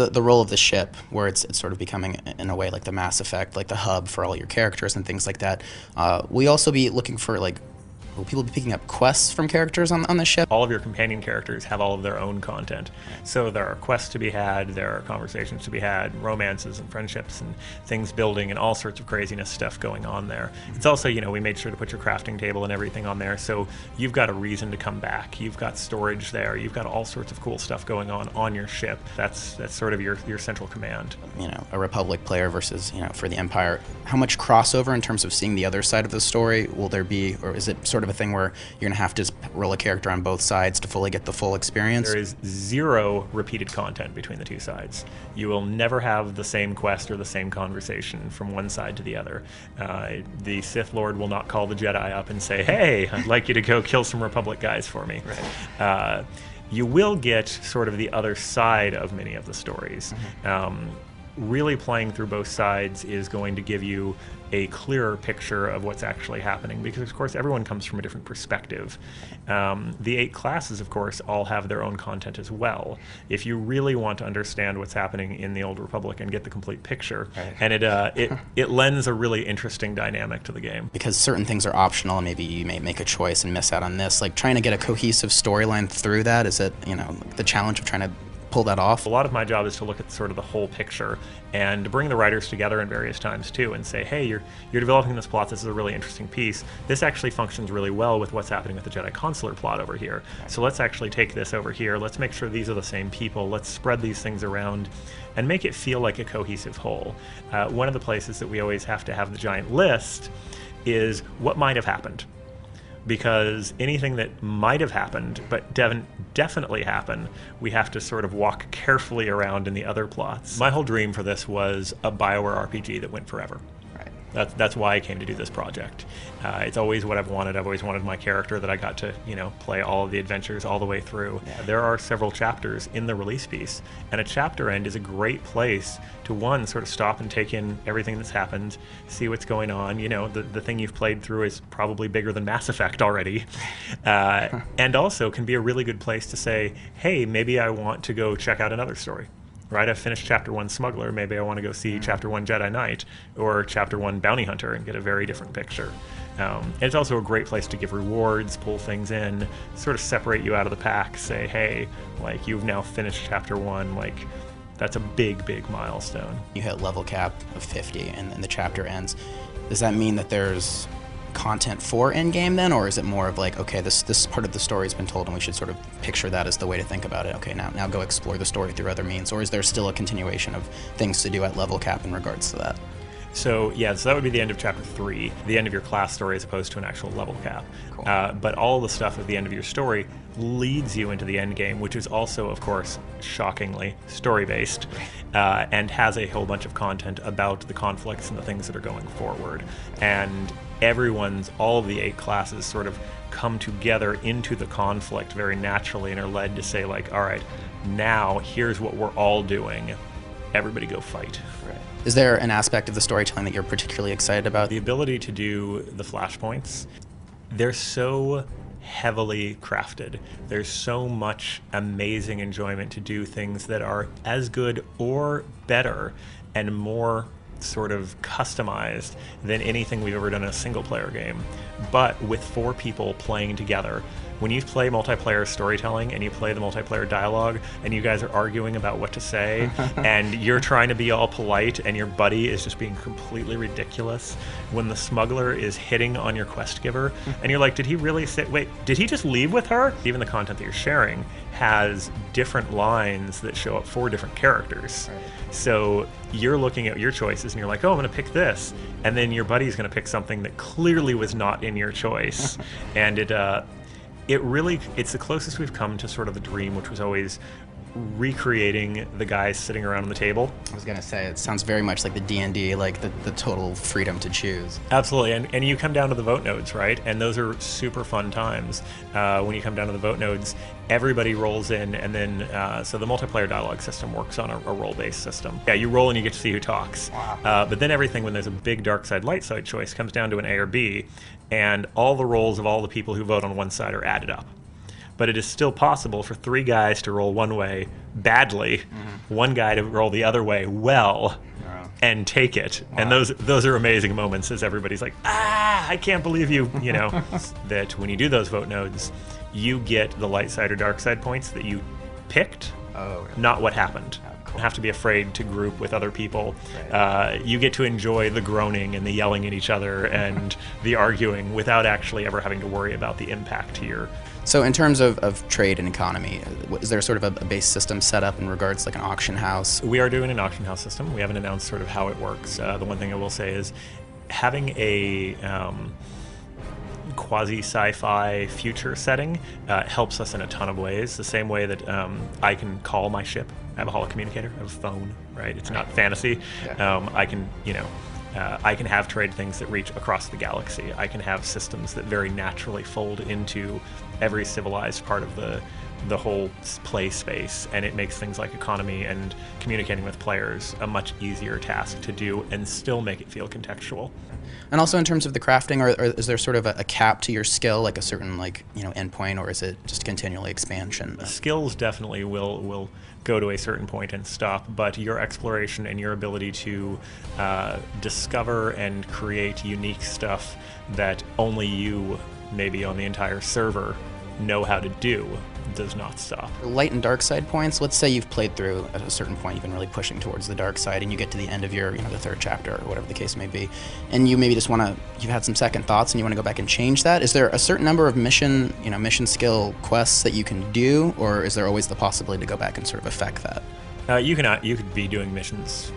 the role of the ship, where it's sort of becoming, in a way, like the Mass Effect, like the hub for all your characters and things like that. We also be looking for, like, will people be picking up quests from characters on the ship? All of your companion characters have all of their own content. So there are quests to be had, there are conversations to be had, romances and friendships and things building and all sorts of craziness stuff going on there. It's also, you know, we made sure to put your crafting table and everything on there, so you've got a reason to come back. You've got storage there. You've got all sorts of cool stuff going on your ship. That's sort of your central command. You know, a Republic player versus, you know, for the Empire. How much crossover in terms of seeing the other side of the story will there be, or is it sort of a thing where you're going to have to just roll a character on both sides to fully get the full experience? There is zero repeated content between the two sides. You will never have the same quest or the same conversation from one side to the other. The Sith Lord will not call the Jedi up and say, hey, I'd like you to go kill some Republic guys for me. Right. You will get sort of the other side of many of the stories. Really playing through both sides is going to give you a clearer picture of what's actually happening, because of course everyone comes from a different perspective. The 8 classes, of course, all have their own content as well. If you really want to understand what's happening in the Old Republic and get the complete picture, right. And it lends a really interesting dynamic to the game. Because certain things are optional, and maybe you may make a choice and miss out on this. Like, trying to get a cohesive storyline through that, is it, you know, the challenge of trying to pull that off? A lot of my job is to look at sort of the whole picture and bring the writers together in various times too and say, hey, you're developing this plot, this is a really interesting piece. This actually functions really well with what's happening with the Jedi Consular plot over here. So let's actually take this over here, let's make sure these are the same people, let's spread these things around and make it feel like a cohesive whole. One of the places that we always have to have the giant list is what might have happened. Because anything that might have happened, but definitely happen, we have to sort of walk carefully around in the other plots. My whole dream for this was a BioWare RPG that went forever. That's why I came to do this project. It's always what I've wanted. I've always wanted my character that I got to, you know, play all of the adventures all the way through. Yeah. There are several chapters in the release piece, and a chapter end is a great place to, one, sort of stop and take in everything that's happened, see what's going on. You know, the thing you've played through is probably bigger than Mass Effect already. And also can be a really good place to say, hey, maybe I want to go check out another story. Right, I've finished Chapter 1 Smuggler, maybe I want to go see Chapter 1 Jedi Knight, or Chapter 1 Bounty Hunter and get a very different picture. And it's also a great place to give rewards, pull things in, sort of separate you out of the pack, say, hey, like, you've now finished Chapter 1, like, that's a big, big milestone. You hit level cap of 50 and then the chapter ends. Does that mean that there's content for endgame then, or is it more of like, okay, this part of the story has been told and we should sort of picture that as the way to think about it? Okay, now go explore the story through other means, or is there still a continuation of things to do at level cap in regards to that? So yeah, so that would be the end of Chapter 3, the end of your class story as opposed to an actual level cap. Cool. But all the stuff at the end of your story leads you into the end game, which is also, of course, shockingly story-based, and has a whole bunch of content about the conflicts and the things that are going forward. And all of the 8 classes sort of come together into the conflict very naturally and are led to say, like, all right, now here's what we're all doing. Everybody go fight. Right. Is there an aspect of the storytelling that you're particularly excited about? The ability to do the flashpoints. They're so heavily crafted. There's so much amazing enjoyment to do things that are as good or better and more sort of customized than anything we've ever done in a single player game, but with 4 people playing together. When you play multiplayer storytelling and you play the multiplayer dialogue and you guys are arguing about what to say and you're trying to be all polite and your buddy is just being completely ridiculous, when the smuggler is hitting on your quest giver and you're like, did he really say, wait, did he just leave with her? Even the content that you're sharing has different lines that show up for different characters. Right. So you're looking at your choices and you're like, oh, I'm going to pick this. And then your buddy's going to pick something that clearly was not in your choice. And it's the closest we've come to sort of the dream, which was always recreating the guys sitting around on the table. I was gonna say, it sounds very much like the D&D, like the total freedom to choose. Absolutely, and you come down to the vote nodes, right? And those are super fun times. When you come down to the vote nodes, everybody rolls in, and then so the multiplayer dialogue system works on a role-based system. Yeah, you roll and you get to see who talks. Wow. But then everything, when there's a big dark side, light side choice, comes down to an A or B, and all the rolls of all the people who vote on one side are added up. but it is still possible for 3 guys to roll one way badly, one guy to roll the other way well, and take it. Wow. And those are amazing moments as everybody's like, I can't believe you, that when you do those vote nodes, you get the light side or dark side points that you picked, not what happened. You don't have to be afraid to group with other people. Right. You get to enjoy the groaning and the yelling at each other and the arguing without actually ever having to worry about the impact to your... So in terms of trade and economy, is there sort of a base system set up in regards to like an auction house? We are doing an auction house system. We haven't announced sort of how it works. The one thing I will say is having a quasi-sci-fi future setting helps us in a ton of ways. The same way that I can call my ship. I have a holocommunicator. I have a phone, right? It's not fantasy. Yeah. I can, I can have trade things that reach across the galaxy. I can have systems that very naturally fold into every civilized part of the whole play space, and it makes things like economy and communicating with players a much easier task to do and still make it feel contextual. And also in terms of the crafting, or is there sort of a cap to your skill, like a certain endpoint, or is it just continually expansion? Skills definitely will go to a certain point and stop, but your exploration and your ability to discover and create unique stuff that only you, maybe on the entire server, know how to do does not stop. Light and dark side points, let's say you've played through at a certain point, you've been really pushing towards the dark side, and you get to the end of your, the 3rd chapter, or whatever the case may be, and you maybe just you've had some second thoughts and you want to go back and change that. Is there a certain number of mission skill quests that you can do, or is there always the possibility to go back and sort of affect that? You could be doing missions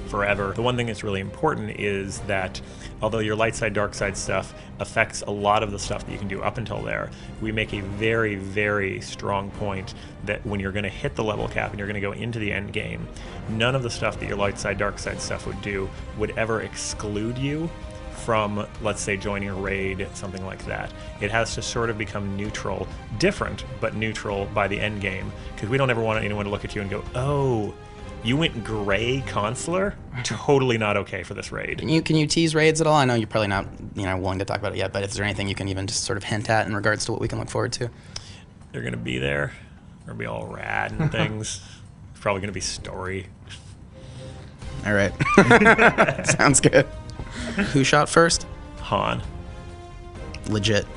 forever. The one thing that's really important is that although your light side, dark side stuff affects a lot of the stuff that you can do up until there, we make a very, very strong point that when you're going to hit the level cap and you're going to go into the end game, none of the stuff that your light side, dark side stuff would do would ever exclude you from, let's say, joining a raid, something like that. It has to sort of become neutral, different, but neutral by the end game, because we don't ever want anyone to look at you and go, oh, you went gray consular? Totally not okay for this raid. Can you tease raids at all? I know you're probably not willing to talk about it yet, but is there anything you can even just sort of hint at in regards to what we can look forward to? They're going to be there. They're going to be all rad and things. It's probably going to be story. All right. Sounds good. Who shot first? Han. Legit.